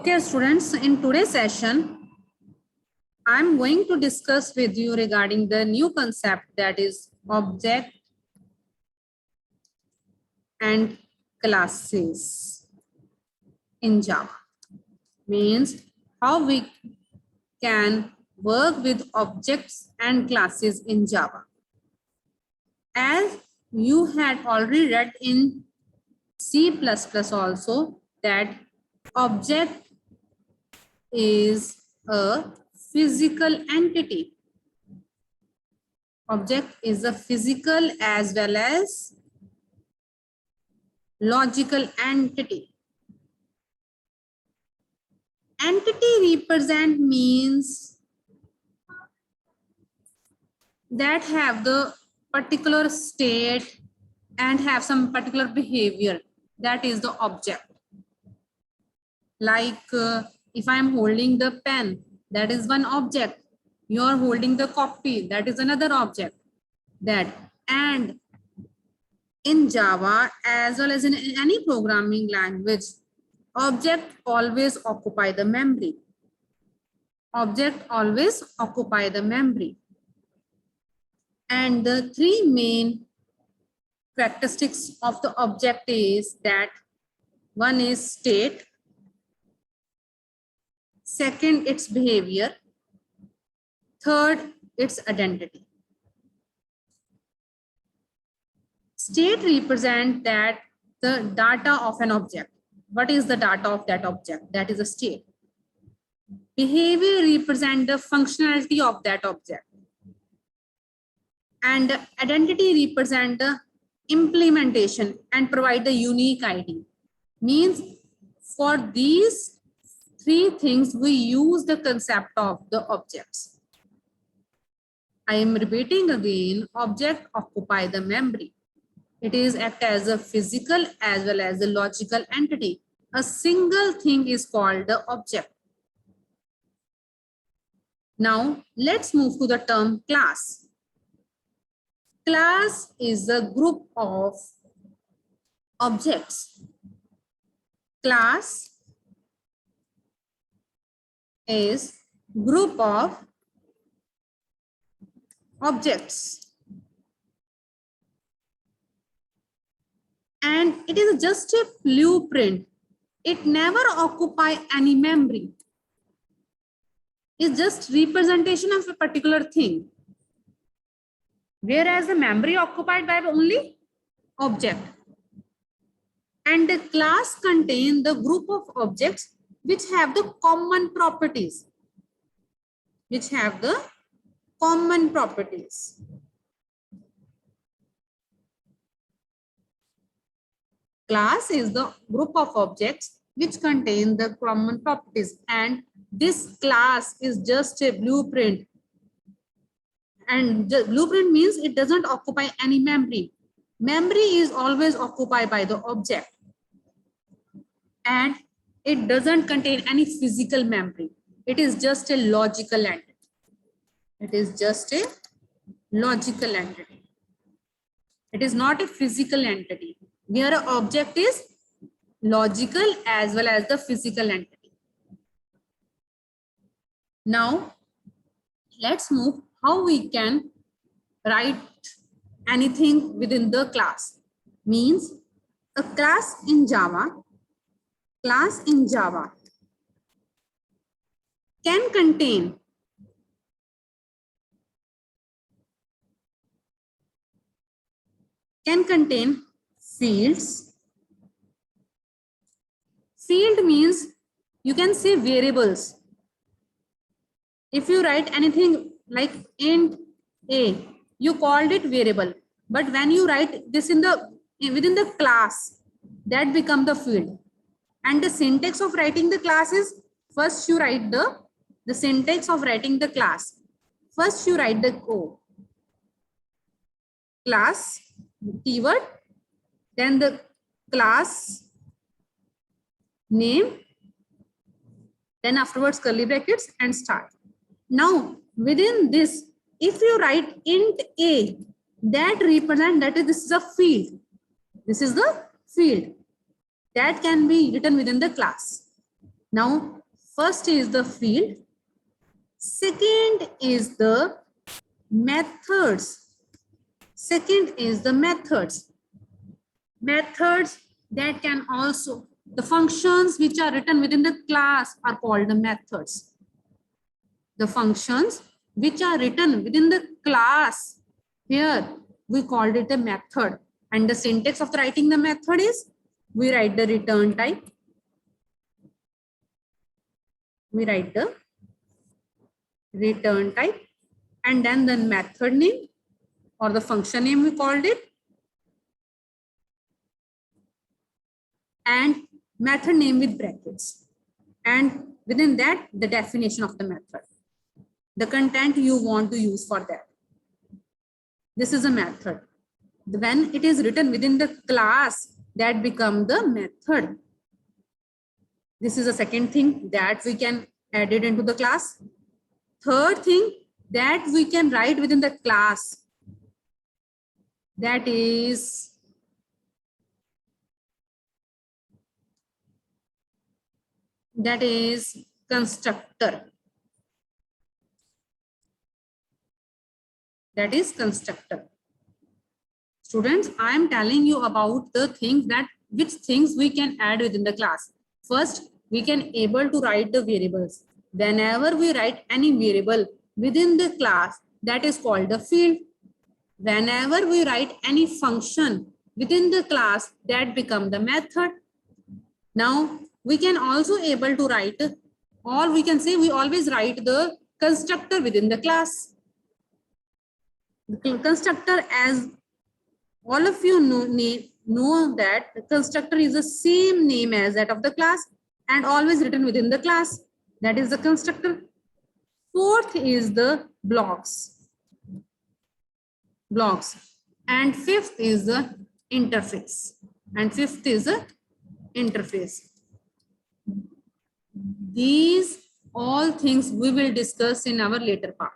Okay, students, in today's session, I'm going to discuss with you regarding the new concept that is object and classes in Java. Means how we can work with objects and classes in Java. As you had already read in C++ also that object is a physical entity. Object is a physical as well as logical entity. Entity represent means that have the particular state and have some particular behavior. That is the object. Like if I am holding the pen, that is one object. You are holding the copy, that is another object. And in Java as well as in any programming language, object always occupy the memory. Object always occupy the memory. And the three main characteristics of the object is that one is state, second its behavior, third its identity. State represent that the data of an object. What is the data of that object? That is a state. Behavior represent the functionality of that object. And identity represent the implementation and provide the unique ID. Means for these three things we use the concept of the objects. I am repeating again, object occupy the memory. It is act as a physical as well as a logical entity. A single thing is called the object. Now let's move to the term class. Class is a group of objects. Class is group of objects. And it is just a blueprint. It never occupies any memory. It's just representation of a particular thing. Whereas the memory occupied by only object. And the class contains the group of objects which have the common properties. Which have the common properties. Class is the group of objects which contain the common properties, and this class is just a blueprint. And the blueprint means it doesn't occupy any memory. Memory is always occupied by the object. And it doesn't contain any physical memory. It is just a logical entity. It is just a logical entity. It is not a physical entity. Where an object is logical as well as the physical entity. Now, let's move how we can write anything within the class. Means a class in Java can contain fields. Field means you can say variables. If you write anything like int a, you called it variable. But when you write this within the class, that become the field. And the syntax of writing the class is first you write the syntax of writing the class. First you write the code. Class keyword, then the class name, then afterwards curly brackets and start. Now within this, if you write int a, that represent that is, this is a field. This is the field that can be written within the class. Now first is the field, second is the methods. Second is the methods. Methods that can also, the functions which are written within the class are called the methods. The functions which are written within the class, here we called it a method. And the syntax of writing the method is, we write the return type, we write the return type, and then the method name or the function name we called it, and method name with brackets, and within that the definition of the method, the content you want to use for that. This is a method. When it is written within the class, that become the method. This is the second thing that we can add it into the class. Third thing that we can write within the class, that is constructor. That is constructor. Students, I am telling you about the things that, which things we can add within the class. First, we can able to write the variables. Whenever we write any variable within the class, that is called the field. Whenever we write any function within the class, that become the method. Now we can also able to write, or we can say we always write the constructor within the class. The constructor, as all of you know that the constructor is the same name as that of the class and always written within the class. That is the constructor. Fourth is the blocks. And fifth is the interface. These all things we will discuss in our later part.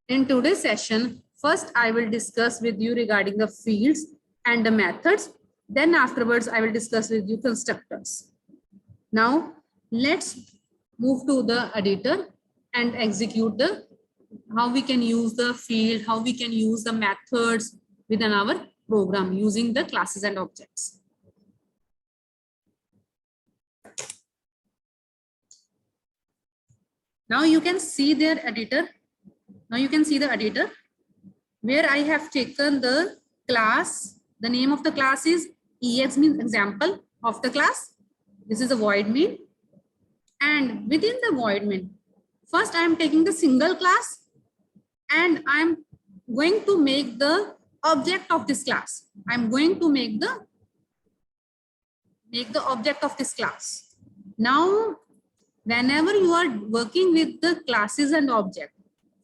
In today's session, first I will discuss with you regarding the fields and the methods. Then afterwards I will discuss with you constructors. Now let's move to the editor and execute the, how we can use the field, how we can use the methods within our program using the classes and objects. Now you can see their editor. Now you can see the editor where I have taken the class. The name of the class is EX, means example of the class. This is a void main. And within the void main, first I am taking the single class and I am going to make the object of this class. I am going to make the object of this class. Now, whenever you are working with the classes and object,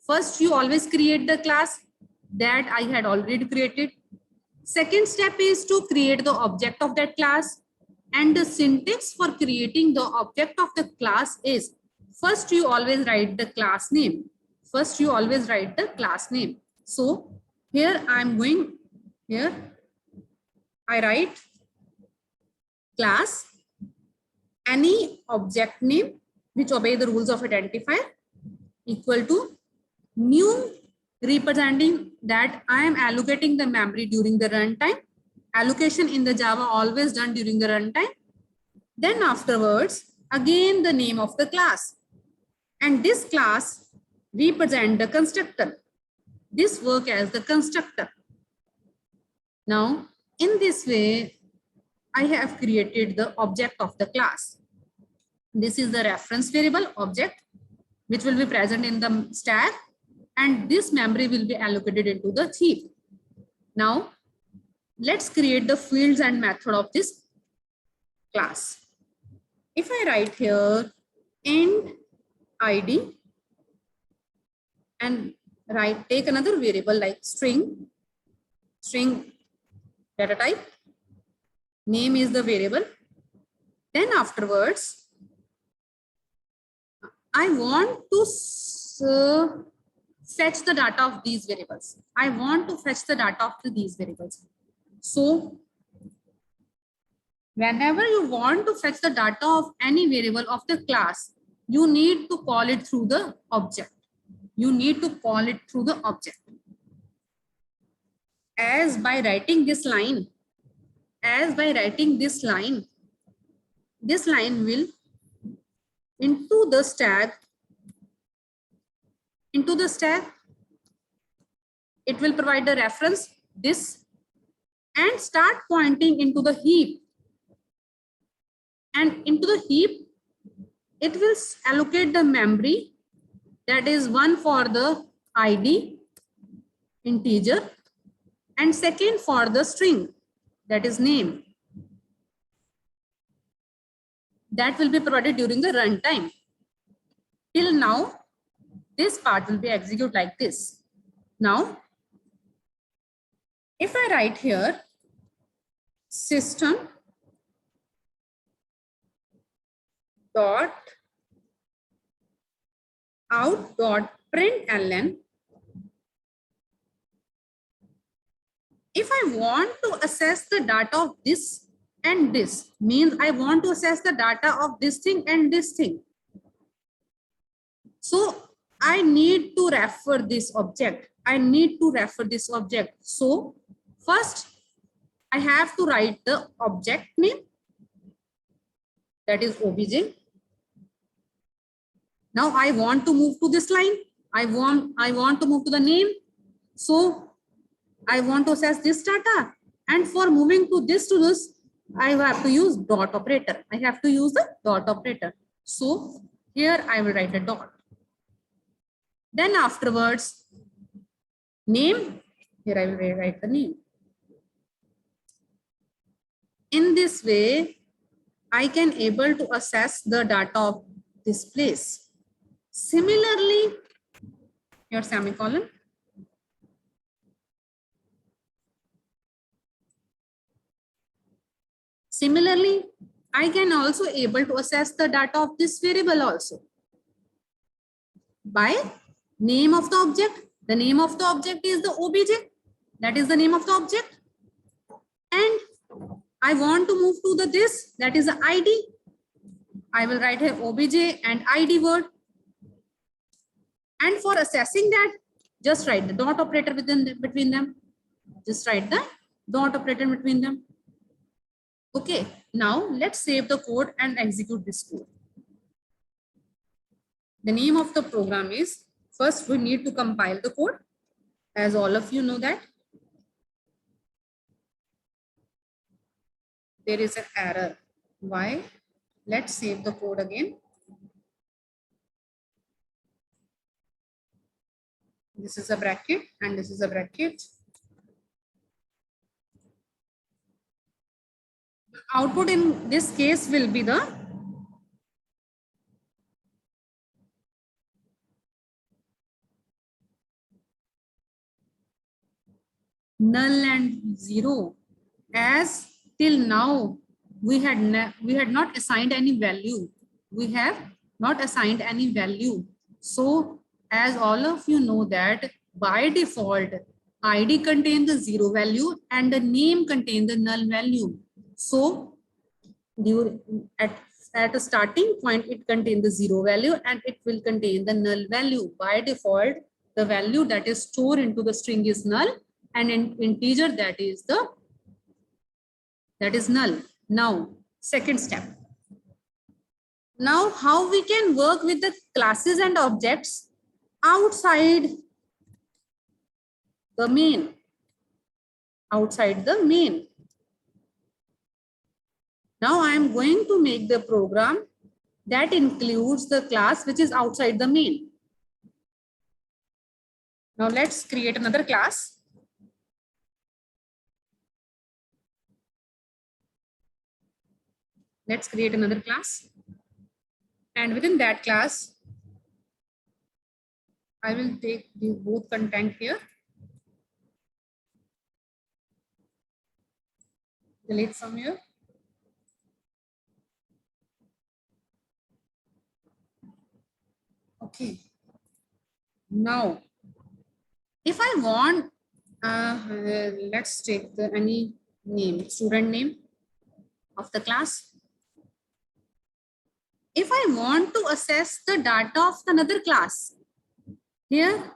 first you always create the class that I had already created. Second step is to create the object of that class. And the syntax for creating the object of the class is, first you always write the class name. So here I am going, here I write class, any object name which obey the rules of identifier, equal to new, representing that I am allocating the memory during the runtime. Allocation in the Java always done during the runtime. Then afterwards, again the name of the class. And this class represent the constructor. This work as the constructor. Now, in this way, I have created the object of the class. This is the reference variable object, which will be present in the stack. And this memory will be allocated into the heap. Now, let's create the fields and method of this class. If I write here int id and take another variable like string data type, name is the variable. Then afterwards, I want to fetch the data of these variables. So Whenever you want to fetch the data of any variable of the class, you need to call it through the object. You need to call it through the object. As by writing this line, this line will into the stack, it will provide the reference, this, and start pointing into the heap. And into the heap, it will allocate the memory, that is one for the ID, integer, and second for the string, that is name. That will be provided during the runtime. Till now, this part will be executed like this. Now, if I write here system dot out dot println, if I want to access the data of this and this, means I want to access the data of this thing and this thing. So I need to refer this object. So first I have to write the object name, that is obj. Now I want to move to this line. I want to move to the name. So I want to access this data. And for moving to this, I have to use dot operator. I have to use the dot operator. So here I will write a dot. Then afterwards, name, here I will write the name. In this way, I can able to access the data of this place. Similarly, your semicolon. Similarly, I can also able to access the data of this variable also by name of the object. The name of the object is the obj. That is the name of the object. And I want to move to the this, that is the ID. I will write here obj and ID word. And for assessing that, just write the dot operator between them. Just write the dot operator between them. Okay, now let's save the code and execute this code. The name of the program is, first we need to compile the code, as all of you know that. There is an error. Why? Let's save the code again. This is a bracket and this is a bracket. Output in this case will be the null and zero. As till now we had not assigned any value. We have not assigned any value. So as all of you know that by default ID contains the zero value and the name contains the null value. So at a starting point, it contains the zero value and it will contain the null value. By default, the value that is stored into the string is null, and in integer that is null. Now, second step. Now, how we can work with the classes and objects outside the main. Outside the main. Now I am going to make the program that includes the class which is outside the main. Now let's create another class. Let's create another class. And within that class, I will take the both content here. Delete from here. Okay. Now, if I want, let's take any name, student name. of the class. If I want to access the data of another class, here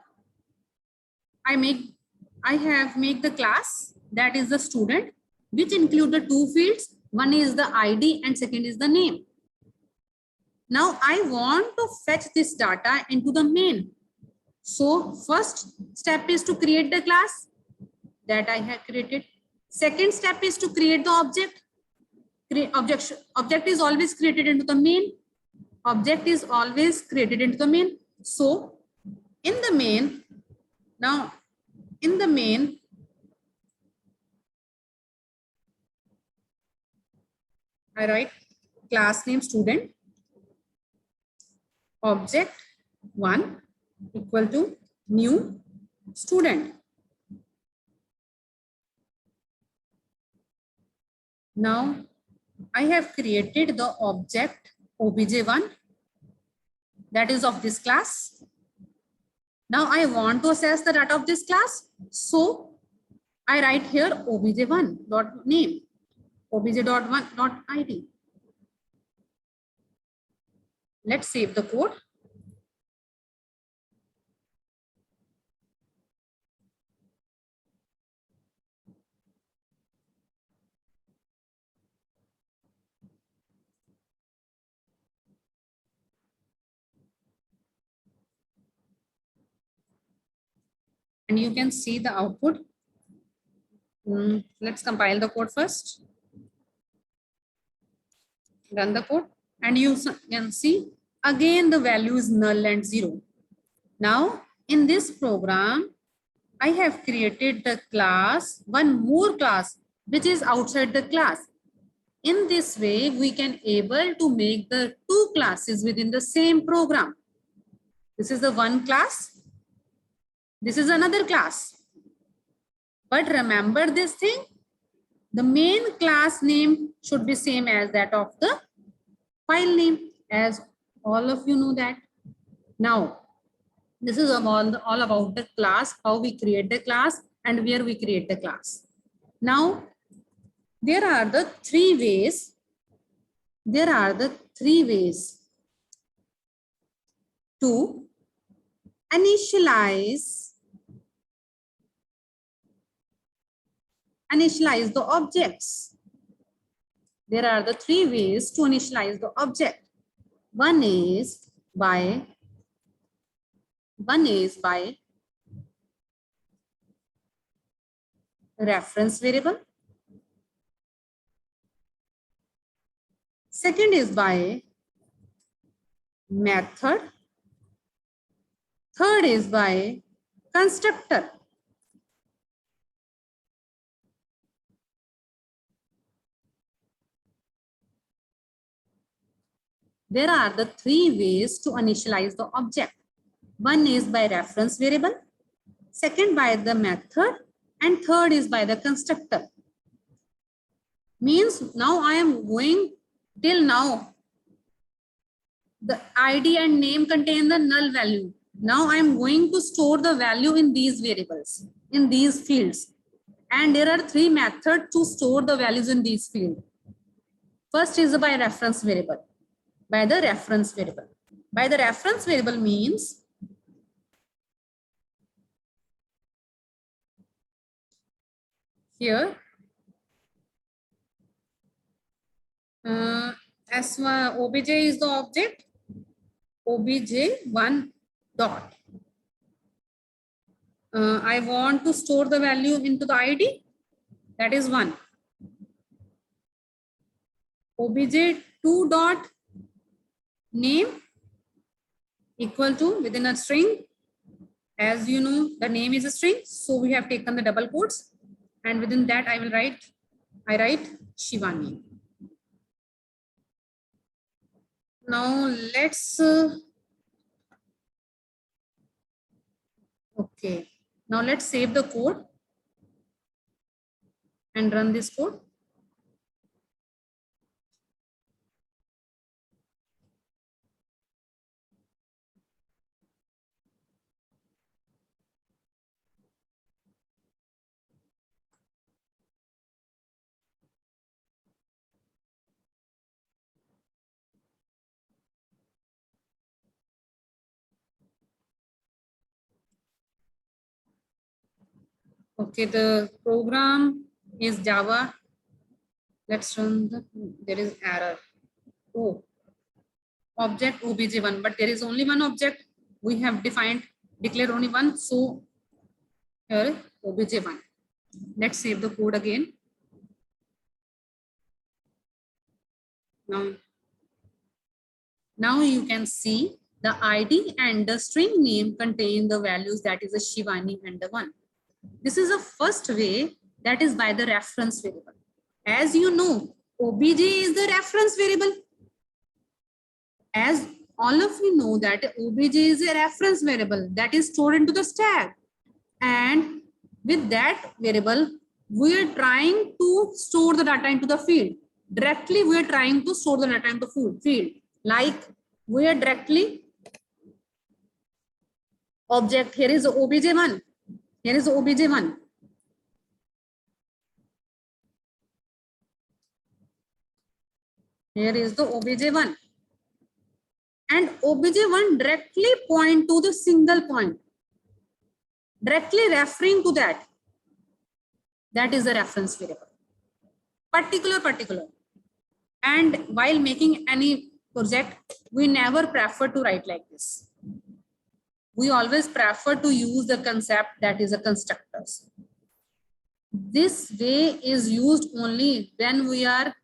I have make the class that is the student, which include the two fields. One is the ID and second is the name. Now I want to fetch this data into the main. So first step is to create the class that I have created. Second step is to create the object. Object is always created into the main. Object is always created into the main. So in the main, now in the main, I write class name student, object 1 equal to new student. Now I have created the object obj1 that is of this class. Now I want to access the data of this class. So I write here obj1 dot name, obj.1 dot id. Let's save the code. And you can see the output. Let's compile the code first. Run the code and you can see again the value is null and 0. Now in this program, I have created the class, one more class, which is outside the class. In this way, we can able to make the two classes within the same program. This is the one class. This is another class. But remember this thing, the main class name should be same as that of the file name, as all of you know that. Now, this is all about the class, how we create the class and where we create the class. Now, there are the three ways to initialize the objects. There are the three ways to initialize the object. One is by reference variable. Second is by method. Third is by constructor. There are the three ways to initialize the object. One is by reference variable, second by the method, and third is by the constructor. Means now I am going till now. The ID and name contain the null value. Now I am going to store the value in these variables, in these fields. And there are three methods to store the values in these fields. First is by reference variable. By the reference variable. By the reference variable means here as obj is the object, obj1 dot. I want to store the value into the ID, that is 1. obj2 dot name equal to within a string. As you know, the name is a string, so we have taken the double quotes, and within that I write Shivani. Now let's okay. Now let's save the code and run this code. Okay, the program is Java. Let's run there is error. Oh, object obj1, but there is only one object. We have declared only one. So here obj1. Let's save the code again. Now you can see the ID and the string name contain the values, that is a Shivani and the 1. This is the first way, that is by the reference variable. As you know, obj is the reference variable. As all of you know that obj is a reference variable that is stored into the stack. And with that variable, we are trying to store the data into the field. Directly, we are trying to store the data into the field. Like we are directly object, here is obj1. Here is obj1. Here is the obj1. And obj1 directly point to the single point. Directly referring to that. That is the reference variable. Particular. And while making any project, we never prefer to write like this. We always prefer to use the concept that is a constructors. This way is used only when we are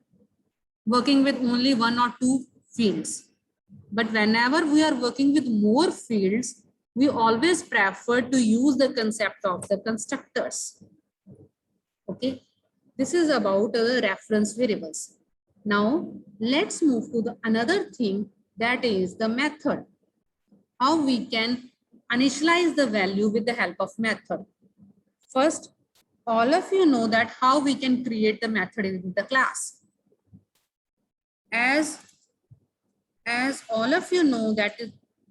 working with only 1 or 2 fields. But whenever we are working with more fields, we always prefer to use the concept of the constructors. Okay, this is about reference variables. Now let's move to the another thing, that is the method. How we can initialize the value with the help of method. First, all of you know that how we can create the method in the class. As all of you know that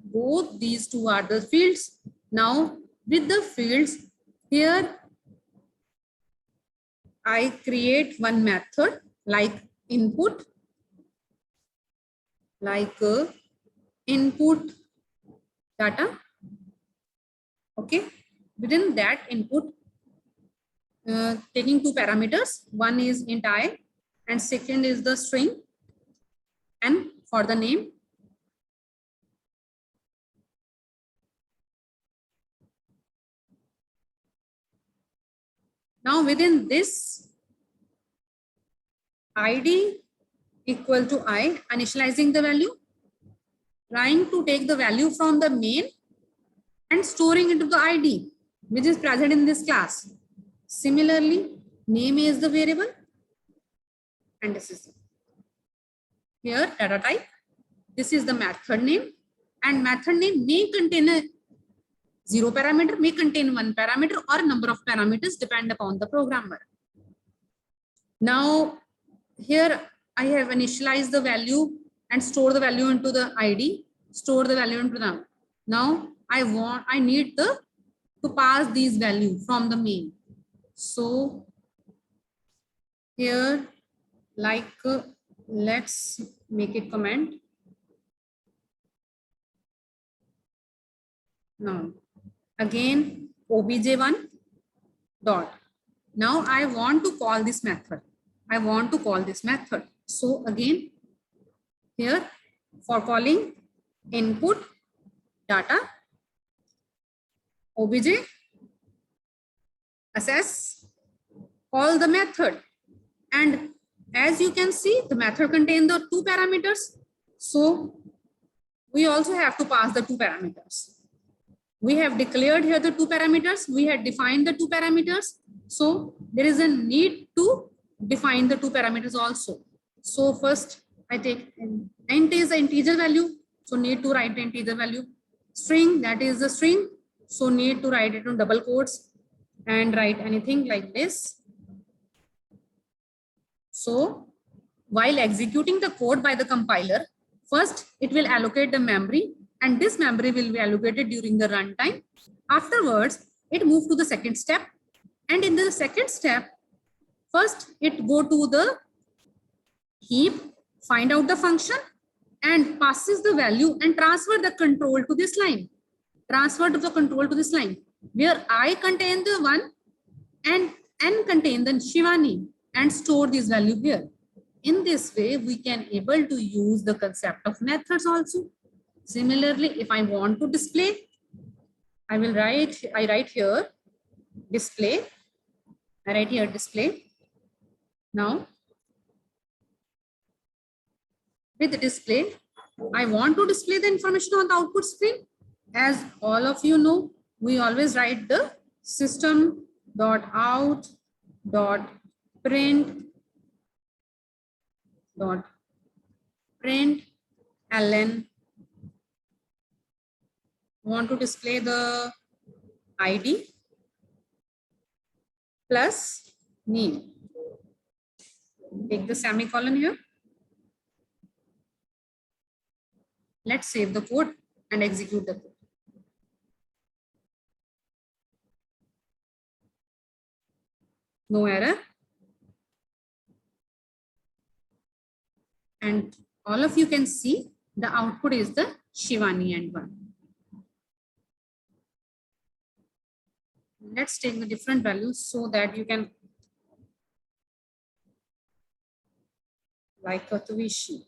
both these two are the fields. Now with the fields, here I create one method like input, input data. Okay, within that input, taking 2 parameters. One is int I and second is the string and for the name. Now within this ID equal to I, initializing the value, trying to take the value from the main and storing into the ID which is present in this class. Similarly, name is the variable and this is here data type. This is the method name, and method name may contain a 0 parameter, may contain 1 parameter or number of parameters depend upon the programmer. Now here I have initialized the value and store the value into the ID, store the value into the. Now I need to pass these values from the main. So here let's make a comment. Now again obj1 dot. Now I want to call this method. So again here for calling input data obj assess, call the method, and as you can see the method contains the 2 parameters. So we also have to pass the 2 parameters. We have declared here the 2 parameters. We had defined the 2 parameters. So there is a need to define the 2 parameters also. So first I take int is the integer value. So need to write the integer value. String, that is the string. So need to write it in double quotes and write anything like this. So while executing the code by the compiler, first it will allocate the memory, and this memory will be allocated during the runtime. Afterwards, it moves to the second step. And in the second step, first it go to the heap, find out the function and passes the value and transfer the control to this line. Where I contain the 1 and contain the Shivani and store this value here. In this way, we can able to use the concept of methods also. Similarly, if I want to display, I write here display. I write here display. Now, with the display, I want to display the information on the output screen. As all of you know, we always write the system.out.println want to display the ID plus name. Take the semicolon here. Let's save the code and execute the code. No error. And all of you can see the output is the Shivani and 1. Let's take the different values so that you can like Katuishi.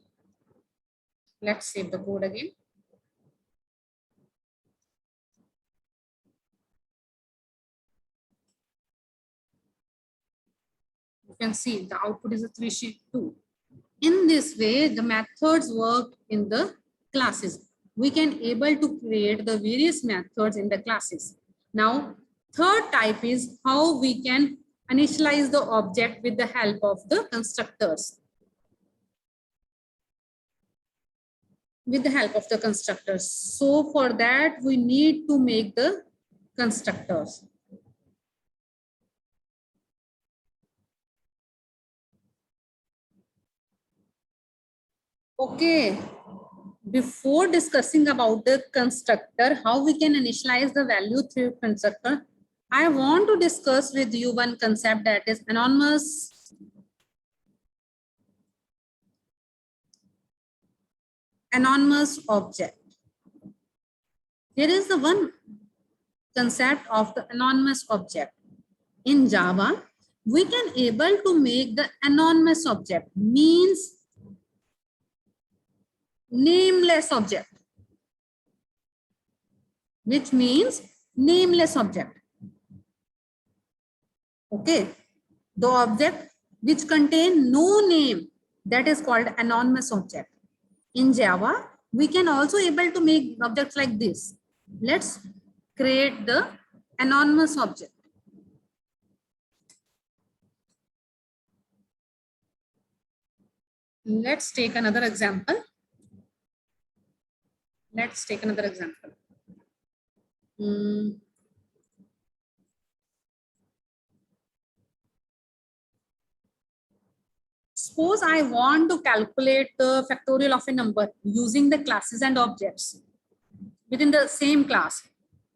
Let's save the code again. You can see the output is a 3-2. In this way, the methods work in the classes. We can able to create the various methods in the classes. Now, third type is how we can initialize the object with the help of the constructors. With the help of the constructors. So for that, we need to make the constructors. Okay, before discussing about the constructor, how we can initialize the value through constructor, I want to discuss with you one concept, that is anonymous object. There is the one concept of the anonymous object. In Java, we can able to make the anonymous object, means nameless object, which means nameless object. Okay, the object which contain no name, that is called anonymous object. In Java, we can also able to make objects like this. Let's create the anonymous object. Let's take another example. Suppose I want to calculate the factorial of a number using the classes and objects within the same class.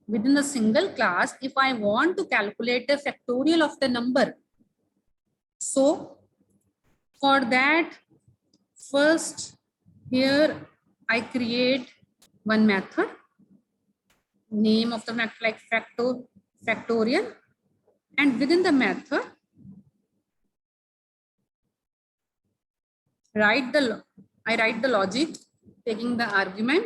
Within the single class, if I want to calculate the factorial of the number, so for that, first here I create one method, name of the method like factorial, and within the method I write the logic, taking the argument.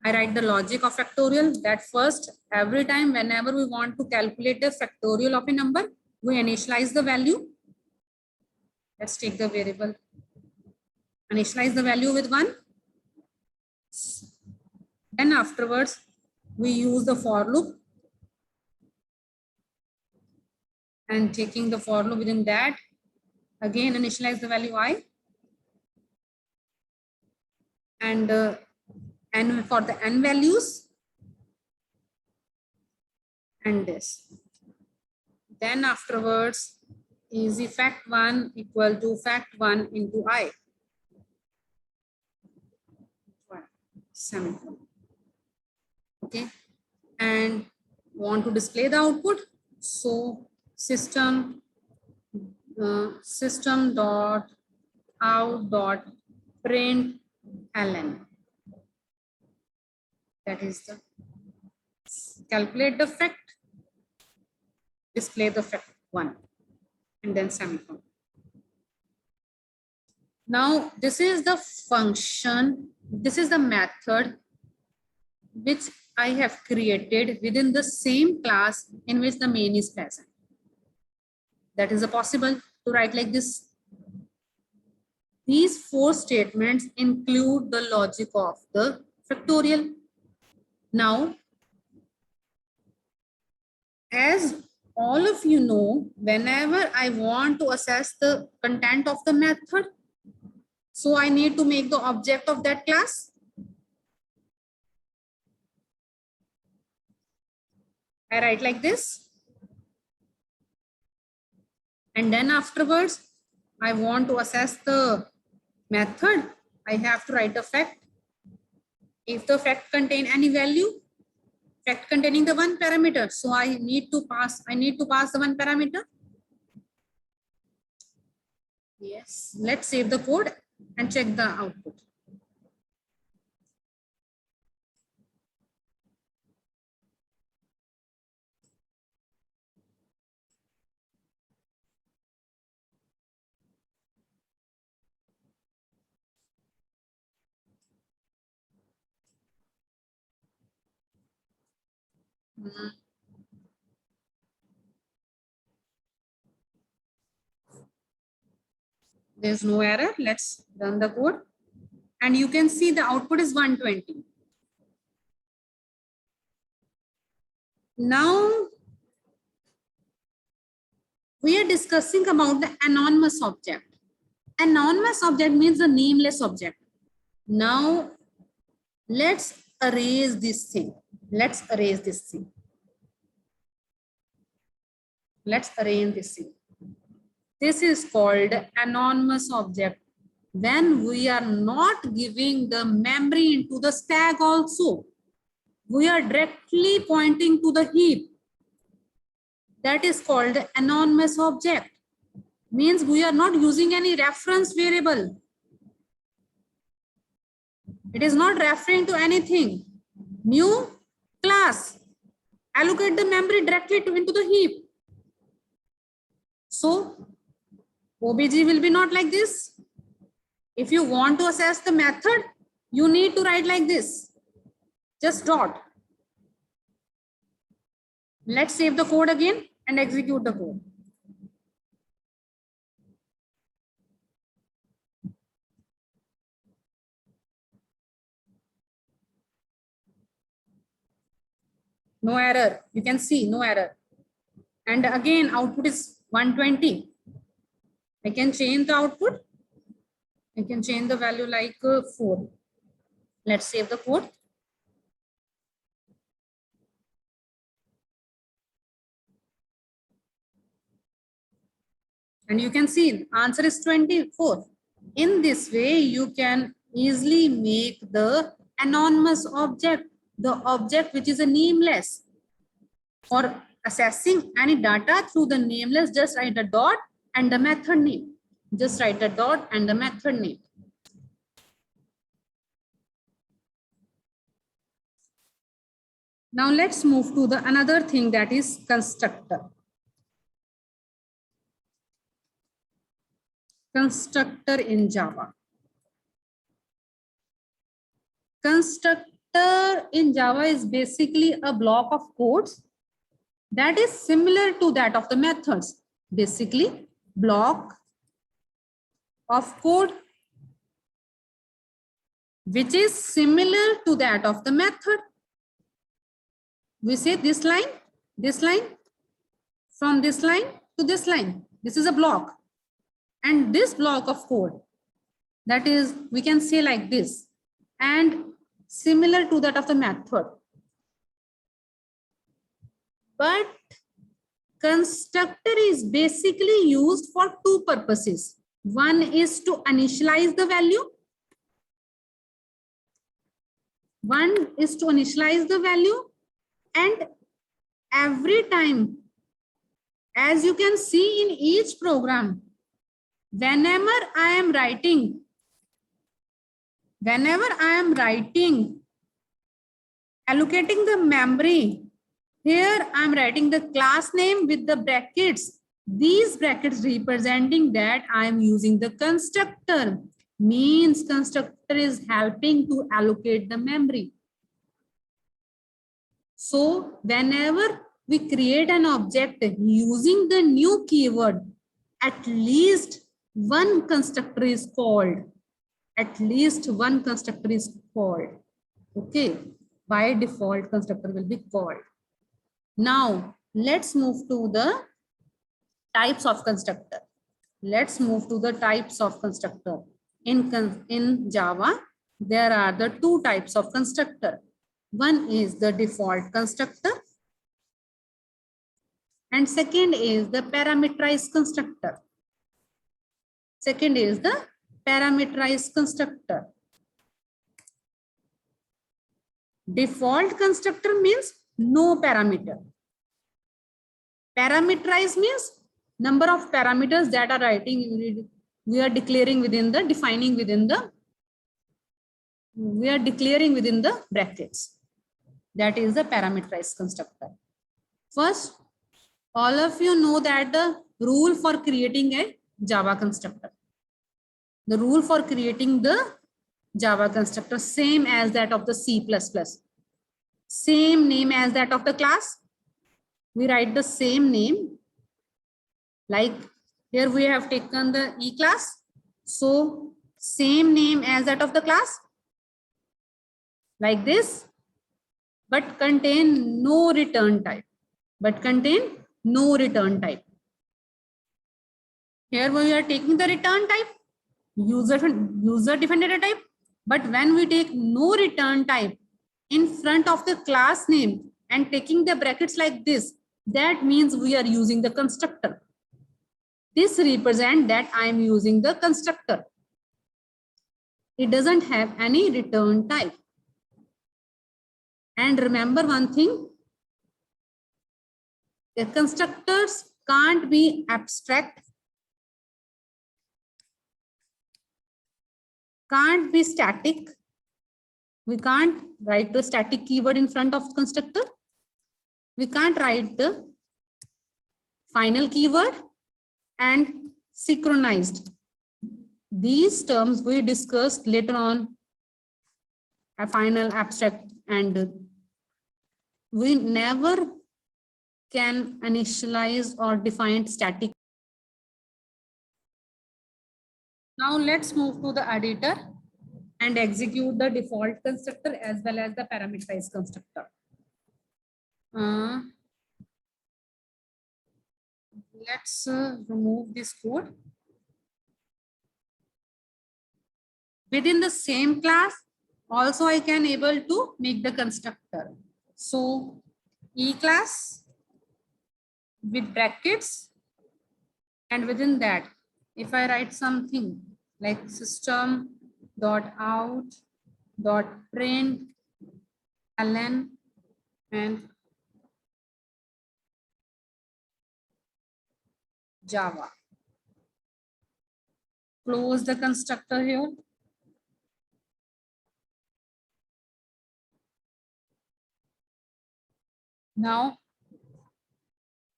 I write the logic of factorial, that first, every time whenever we want to calculate the factorial of a number, we initialize the value. Let's take the variable, initialize the value with 1. Then afterwards, we use the for loop, and taking the for loop within that, again initialize the value I, and for the n values, and this. Then afterwards is fact1 equal to fact1 into I. Semicolon. Okay, and want to display the output, so system dot out dot println, that is the calculate the fact display the fact 1 and then semicolon. Now this is the function, this is the method which I have created within the same class in which the main is present. That is possible to write like this. These 4 statements include the logic of the factorial. Now, as all of you know, whenever I want to assess the content of the method, so I need to make the object of that class. I write like this. And then afterwards, I want to assess the method. I have to write a fact. If the fact contain any value, fact containing the one parameter, so I need to pass the one parameter. Yes, let's save the code and check the output. There's no error. Let's run the code. And you can see the output is 120. Now, we are discussing about the anonymous object. Anonymous object means the nameless object. Now, let's erase this thing. Let's erase this thing. Let's arrange this thing. This is called anonymous object. When we are not giving the memory into the stack also, we are directly pointing to the heap. That is called anonymous object. Means we are not using any reference variable. It is not referring to anything. New class. Allocate the memory directly into the heap. So, OBJ will be not like this. If you want to assess the method, you need to write like this. Just dot. Let's save the code again and execute the code. No error. You can see no error. And again, output is 120. I can change the output. I can change the value like 4. Let's save the code. And you can see answer is 24. In this way, you can easily make the anonymous object, the object which is a nameless. For assessing any data through the nameless, just write a dot and the method name. Just write the dot and the method name. Now let's move to the another thing, that is constructor. Constructor in Java. Constructor in Java is basically a block of codes that is similar to that of the methods. Basically, block of code which is similar to that of the method. We say this line, from this line to this line. This is a block. And this block of code, that is, we can say like this, and similar to that of the method. But constructor is basically used for 2 purposes. One is to initialize the value. And every time, as you can see in each program, whenever I am writing, allocating the memory Here I'm writing the class name with the brackets. These brackets representing that I'm using the constructor. Means constructor is helping to allocate the memory. So whenever we create an object using the new keyword, at least one constructor is called. At least one constructor is called. Okay. By default, constructor will be called. Now, let's move to the types of constructor. Let's move to the types of constructor. In Java, there are the two types of constructor. One is the default constructor and second is the parameterized constructor. Second is the parameterized constructor. Default constructor means no parameter. Parameterized means number of parameters that are writing, we are declaring within the, we are declaring within the brackets. That is the parameterized constructor. First, all of you know that the rule for creating a Java constructor. The rule for creating the Java constructor, same as that of the C++. Same name as that of the class. We write the same name. Like here we have taken the E class. So same name as that of the class. Like this. But contain no return type. But contain no return type. Here we are taking the return type. User defined data type. But when we take no return type in front of the class name and taking the brackets like this, that means we are using the constructor. This represents that I am using the constructor. It doesn't have any return type. And remember one thing, the constructors can't be abstract, can't be static. We can't write the static keyword in front of constructor. We can't write the final keyword and synchronized. These terms we discussed later on, a final, abstract, and we never can initialize or define static. Now let's move to the editor and execute the default constructor as well as the parameterized constructor. Let's remove this code. Within the same class, also I can able to make the constructor. So E class with brackets, and within that, if I write something like system dot out dot print ln and Java, close the constructor here. Now,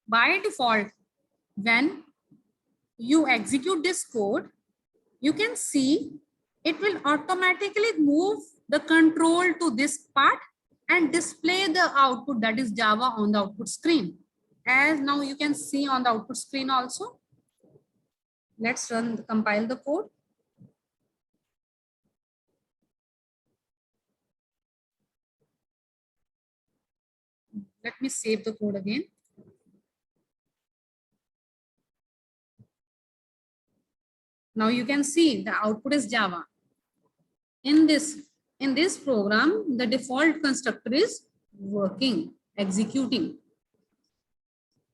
by default, when you execute this code, you can see it will automatically move the control to this part and display the output, that is Java, on the output screen. As now you can see on the output screen also. Let's compile the code. Let me save the code again. Now you can see the output is Java. In this program, the default constructor is working, executing.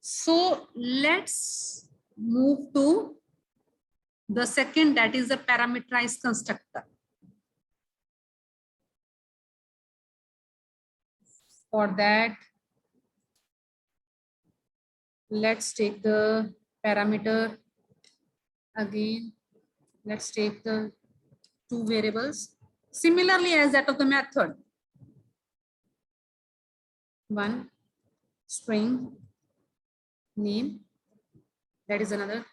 So let's move to the second, that is the parameterized constructor. For that, let's take the parameter again. Let's take the two variables similarly as that of the method. One string name, that is another.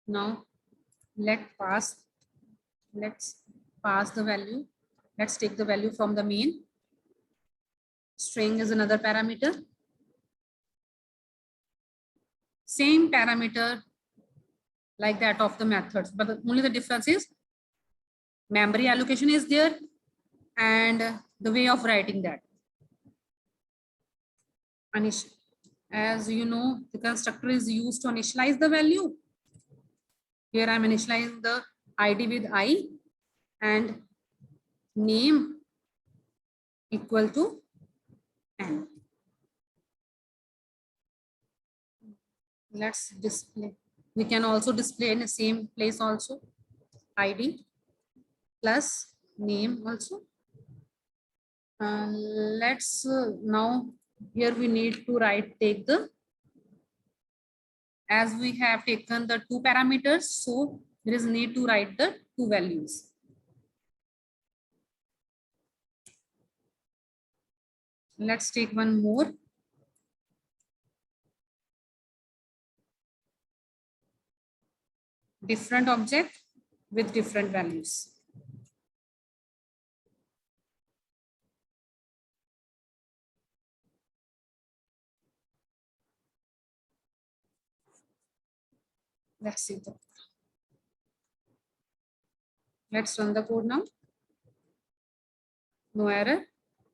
Now let's pass the value. Let's take the value from the main. String is another parameter. Same parameter like that of the methods, but only the difference is memory allocation is there and the way of writing that. As you know, the constructor is used to initialize the value. Here I'm initializing the ID with I and name equal to N. Let's display. We can also display in the same place also. ID plus name also. Let's now here we need to take the, as we have taken the two parameters, so there is need to write the two values. Let's take one more. Different object with different values. Let's see. Let's run the code now. No error.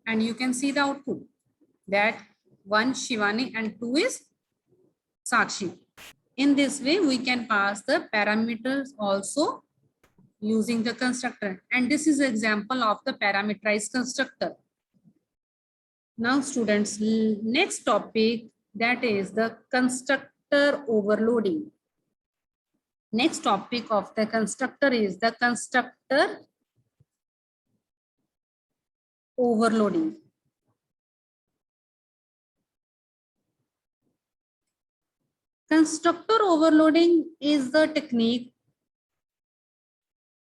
And you can see the output that 1 Shivani and 2 is Sakshi. In this way, we can pass the parameters also using the constructor. And this is an example of the parameterized constructor. Now, students, next topic, that is the constructor overloading. Next topic of the constructor is the constructor overloading. Constructor overloading is the technique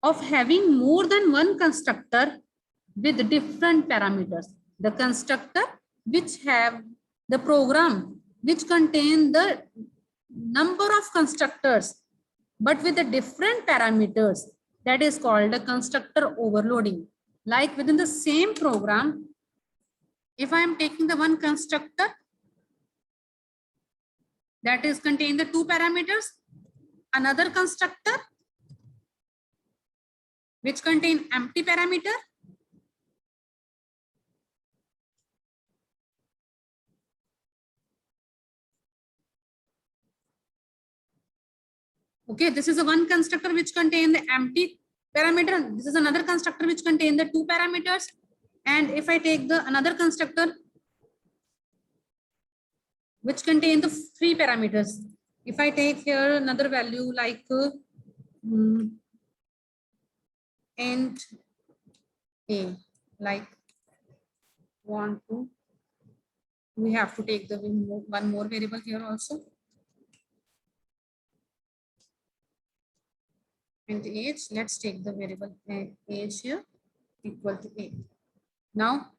of having more than one constructor with different parameters. The constructor which have the program which contain the number of constructors but with the different parameters, that is called the constructor overloading. Like within the same program, if I am taking the one constructor that is contain the two parameters, another constructor which contain empty parameter, okay, this is a one constructor which contain the empty parameter. This is another constructor which contain the two parameters. And if I take the another constructor which contain the three parameters, if I take here another value like int a, like we have to take the one more variable here also. And age, let's take the variable age here equal to 8. Now,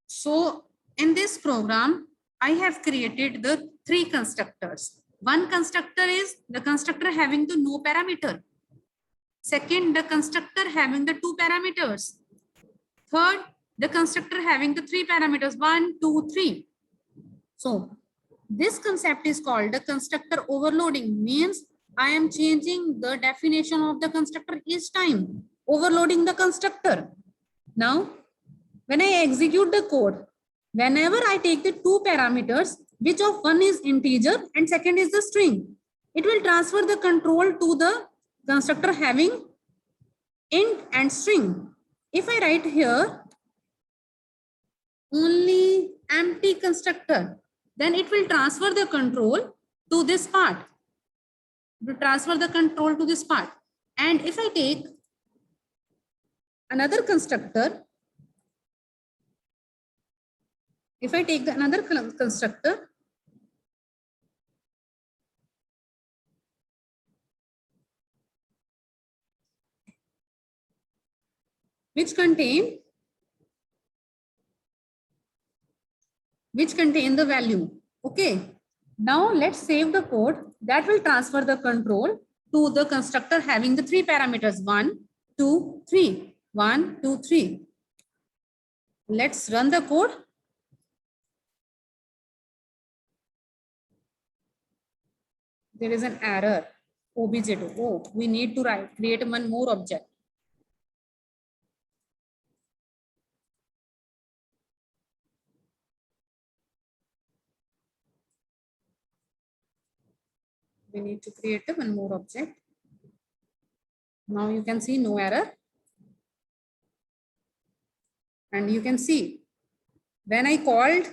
so in this program, I have created the three constructors. One constructor is the constructor having the no parameter. Second, the constructor having the two parameters. Third, the constructor having the three parameters, 1, 2, 3. So this concept is called the constructor overloading. Means I am changing the definition of the constructor each time, overloading the constructor. Now, when I execute the code, whenever I take the two parameters, which of one is integer and second is the string, it will transfer the control to the constructor having int and string. If I write here only empty constructor, then it will transfer the control to this part. To transfer the control to this part. And if I take another constructor, if I take the another constructor, which contain which contain the value. Okay. Now let's save the code that will transfer the control to the constructor having the three parameters 1, 2, 3. 1, 2, 3. Let's run the code. There is an error. obj2. Oh, we need to create one more object. We need to create one more object. Now you can see no error. And you can see when I called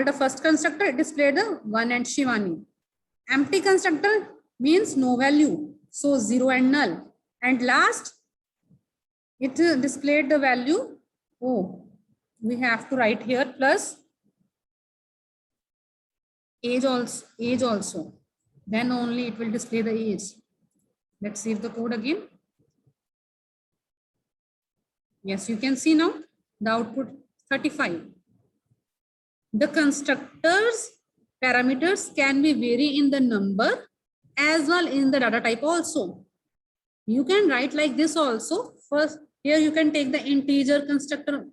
the first constructor, it displayed the 1 and Shivani. Empty constructor means no value. So 0 and null. And last, it displayed the value. Oh, we have to write here plus age also. Then only it will display the age. Let's save the code again. Yes, you can see now the output 35. The constructor's parameters can be vary in the number as well in the data type also. You can write like this also. First, here you can take the integer constructor,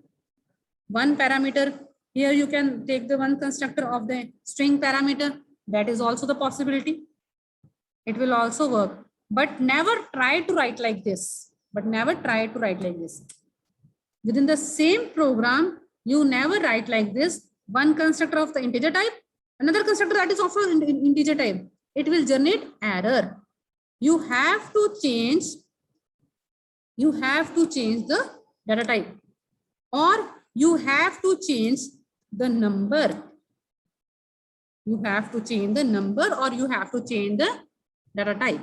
one parameter. Here you can take the one constructor of the string parameter. That is also the possibility. It will also work. But never try to write like this. Within the same program, you never write like this. One constructor of the integer type, another constructor that is also integer type. It will generate error. You have to change the data type, or you have to change the number. You have to change the number, or you have to change the data type.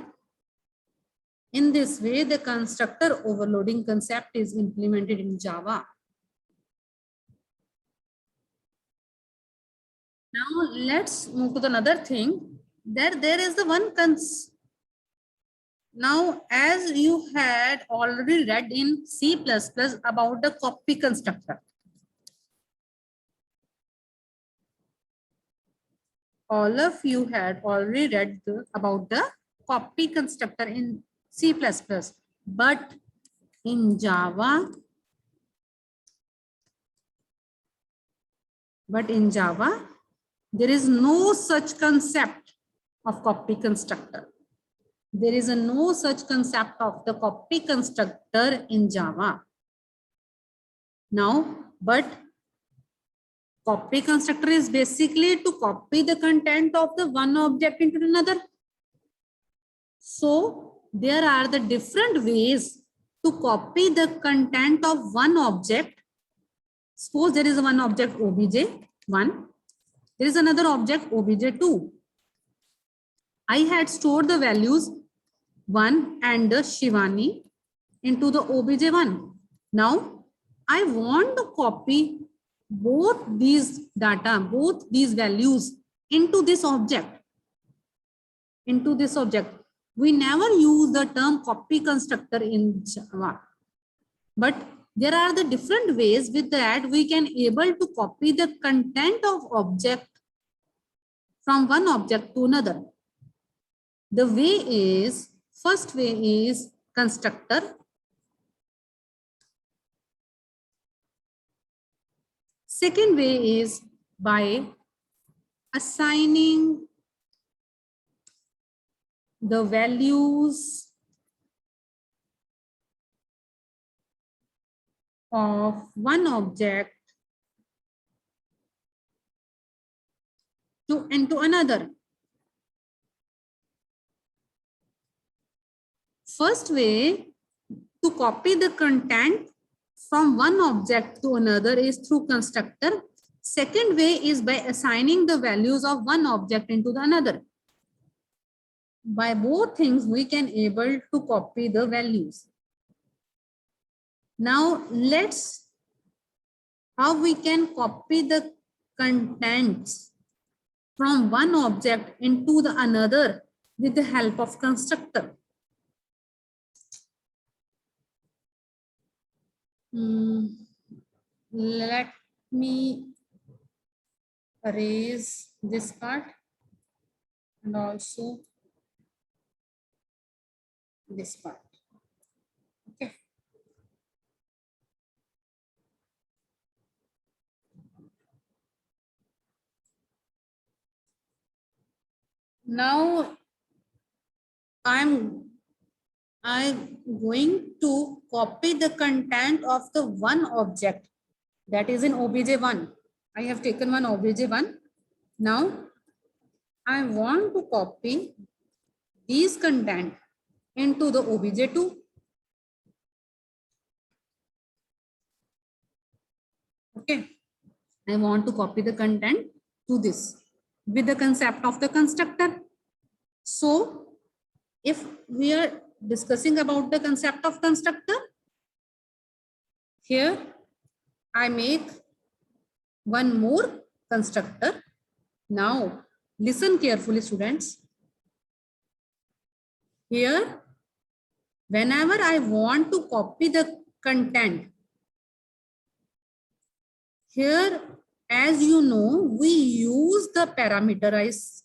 In this way, the constructor overloading concept is implemented in Java. Now let's move to another thing. There is the one Now, as you had already read in C++ about the copy constructor. All of you had already read about the copy constructor in C++. But in Java, there is no such concept of copy constructor. There is no such concept of the copy constructor in Java. Now, but copy constructor is basically to copy the content of the one object into another. So there are the different ways to copy the content of one object. Suppose there is one object obj1. There is another object obj2. I had stored the values 1 and the Shivani into the obj1. Now I want to copy both these values into this object. We never use the term copy constructor in Java. But there are the different ways with that we can able to copy the content of object from one object to another. The first way is constructor. Second way is by assigning the values of one object into another. First way to copy the content from one object to another is through constructor. Second way is by assigning the values of one object into the another. By both things, we can able to copy the values. Now let's how we can copy the contents from one object into the another with the help of constructor. Let me erase this part and also this part. Okay. Now I'm going to copy the content of the one object that is in obj1. I have taken one obj1. Now I want to copy these content into the obj2. Okay. I want to copy the content to this with the concept of the constructor. So if we are discussing about the concept of constructor, here I make one more constructor. Now listen carefully, students. Here, whenever I want to copy the content, here, as you know, we use the parameters,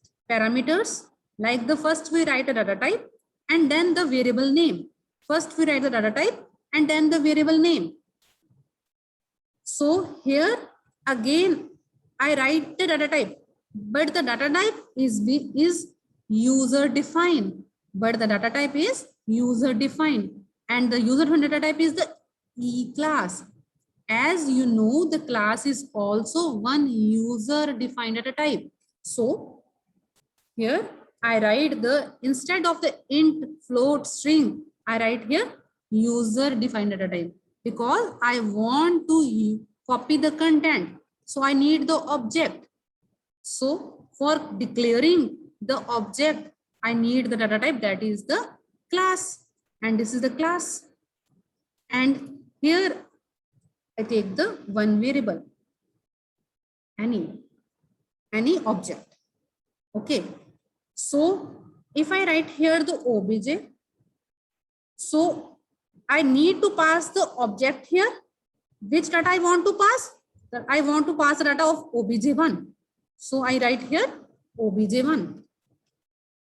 like the first we write a data type and then the variable name. First we write the data type and then the variable name. So here again I write the data type, but the data type is user defined. But the data type is user defined, and the user defined data type is the E class. As you know, the class is also one user defined data type. So here I write the, instead of the int float string, I write here user defined data type, because I want to copy the content. So I need the object. So for declaring the object, I need the data type, that is the class, and this is the class. And here I take the one variable, any object. Okay. So if I write here the obj, so I need to pass the object here. Which data I want to pass? I want to pass the data of obj1. So I write here obj1.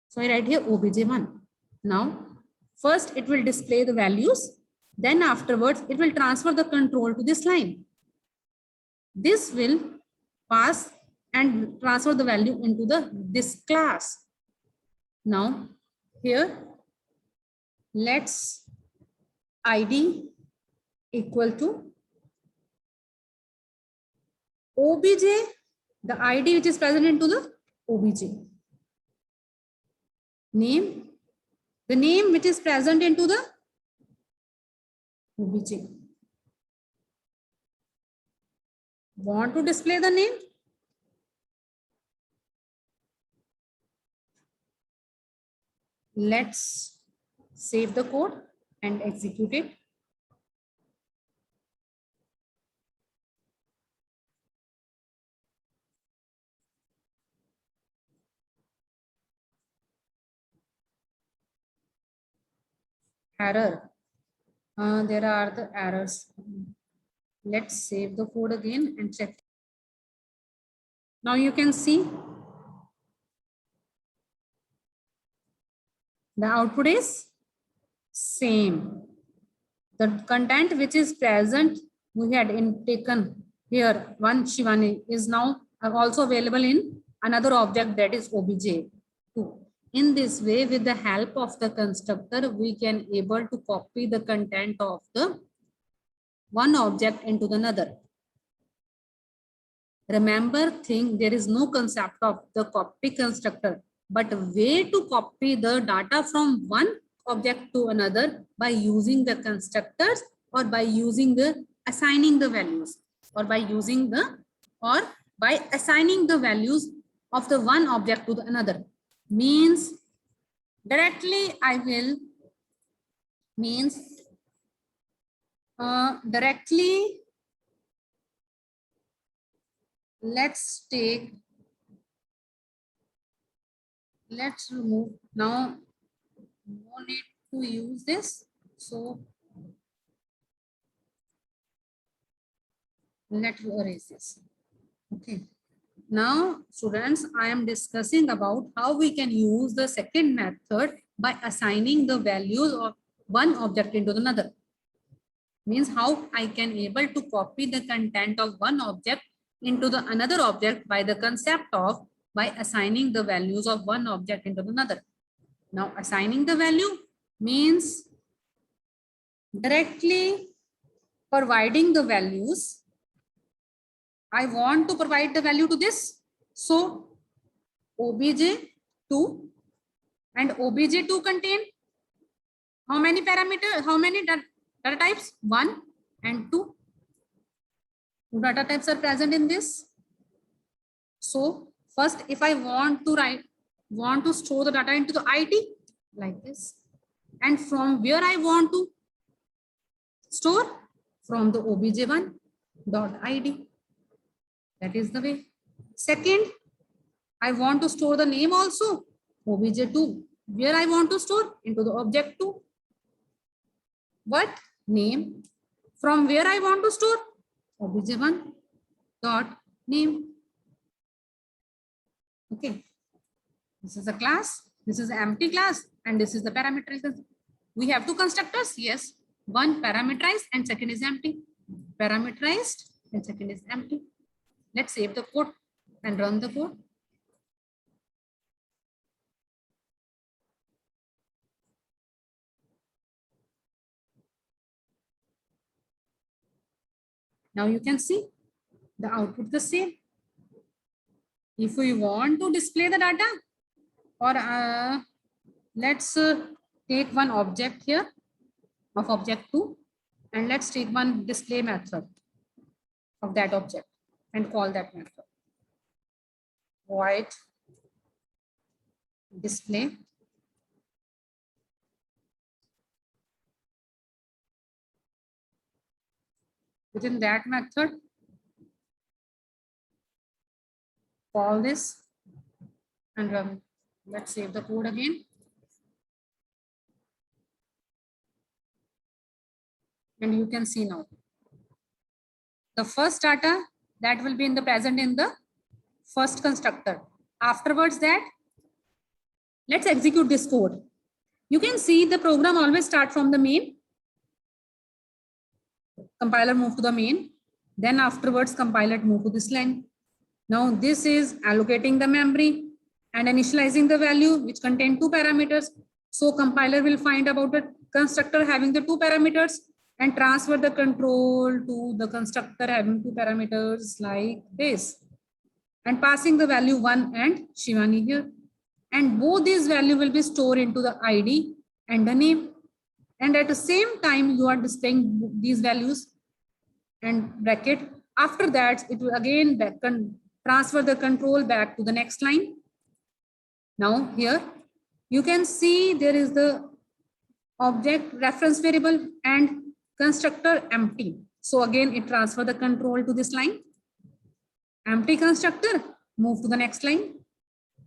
So I write here obj1. Now, first it will display the values. Then afterwards, it will transfer the control to this line. This will pass and transfer the value into this class. Now, here, let's id equal to obj, the id which is present into the obj. Name, the name which is present into the obj. Want to display the name? Let's save the code and execute it. Error. There are the errors. Let's save the code again and check. Now you can see the output is same. The content which is present, we had taken here, one Shivani, is now also available in another object, that is obj2. In this way, with the help of the constructor, we can able to copy the content of the one object into another. Remember, there is no concept of the copy constructor, but a way to copy the data from one object to another by using the constructors, or by using the assigning the values, or by using the, or by assigning the values of the one object to the another. Means directly I will, means directly, let's remove. Now no need to use this. So Let me erase this. Okay. Now, students, I am discussing about how we can use the second method by assigning the values of one object into another. Means how I can able to copy the content of one object into the another object by the concept of by assigning the values of one object into another. Now, assigning the value means directly providing the values. I want to provide the value to this. So obj2 and obj2 contain how many parameters, how many data types? 1 and 2. Two data types are present in this. So first, if I want to store the data into the ID like this, and from where I want to store from the obj1 dot id. That is the way. Second, I want to store the name also, obj2. Where I want to store? Into the object2. What? Name. From where I want to store? obj1 dot name. Okay. This is a class. This is an empty class. And this is the parameterized. We have two constructors. Yes. One parameterized and second is empty. Parameterized and second is empty. Let's save the code and run the code. Now you can see the output the same. If we want to display the data, or let's take one object here of object2, and let's take one display method of that object and call that method void display. Within that method, call this and run. Let's save the code again. And you can see now the first data that will be in the present in the first constructor. Afterwards that, let's execute this code. You can see the program always start from the main. Compiler move to the main. Then afterwards compiler move to this line. Now this is allocating the memory and initializing the value which contain two parameters. So compiler will find about the constructor having the two parameters and transfer the control to the constructor having two parameters like this. And passing the value 1 and Shivani here. And both these values will be stored into the ID and the name. And at the same time, you are displaying these values and bracket. After that, it will again transfer the control back to the next line. Now here, you can see there is the object reference variable and constructor empty. So again, it transfer the control to this line. Empty constructor, move to the next line.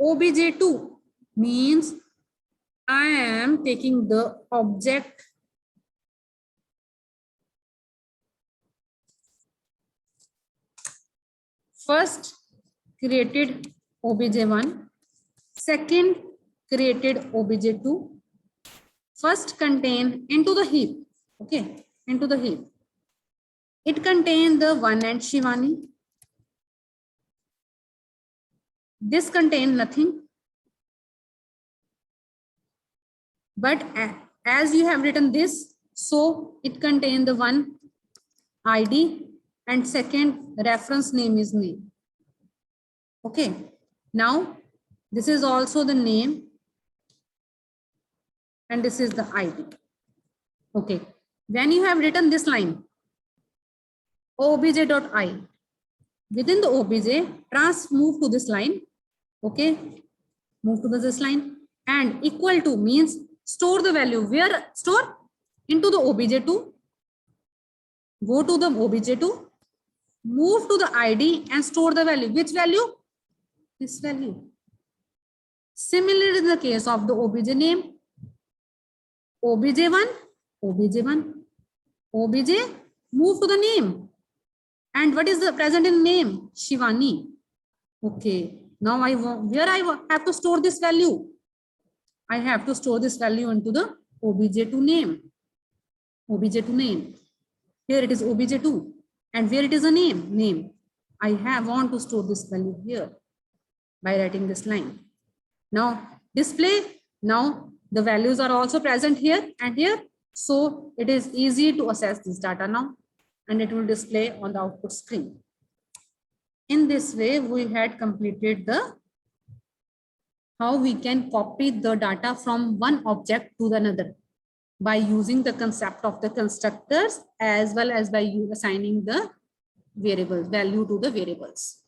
obj2 means I am taking the object first created obj1, second created obj2, first contain into the heap. Okay, into the heap. It contains the 1 and Shivani. This contains nothing. But as you have written this, so it contains the 1 ID and second reference name is name. Okay. Now this is also the name and this is the ID. Okay. When you have written this line, obj.I, within the obj, move to this line. Okay. Move to this line and equal to means store the value. Where store? Into the obj2. Go to the obj2. Move to the ID and store the value. Which value? This value. Similarly, in the case of the obj name, obj1, obj1, obj, move to the name And what is the present in name? Shivani. Okay. Now I want, where I have to store this value? I have to store this value into the obj2 name. obj2 name. Here it is obj2. And where it is a name? Name. I want to store this value here by writing this line. Now display. Now the values are also present here and here. So it is easy to access this data now, and it will display on the output screen. In this way, we had completed the how we can copy the data from one object to another by using the concept of the constructors as well as by assigning the variables value to the variables.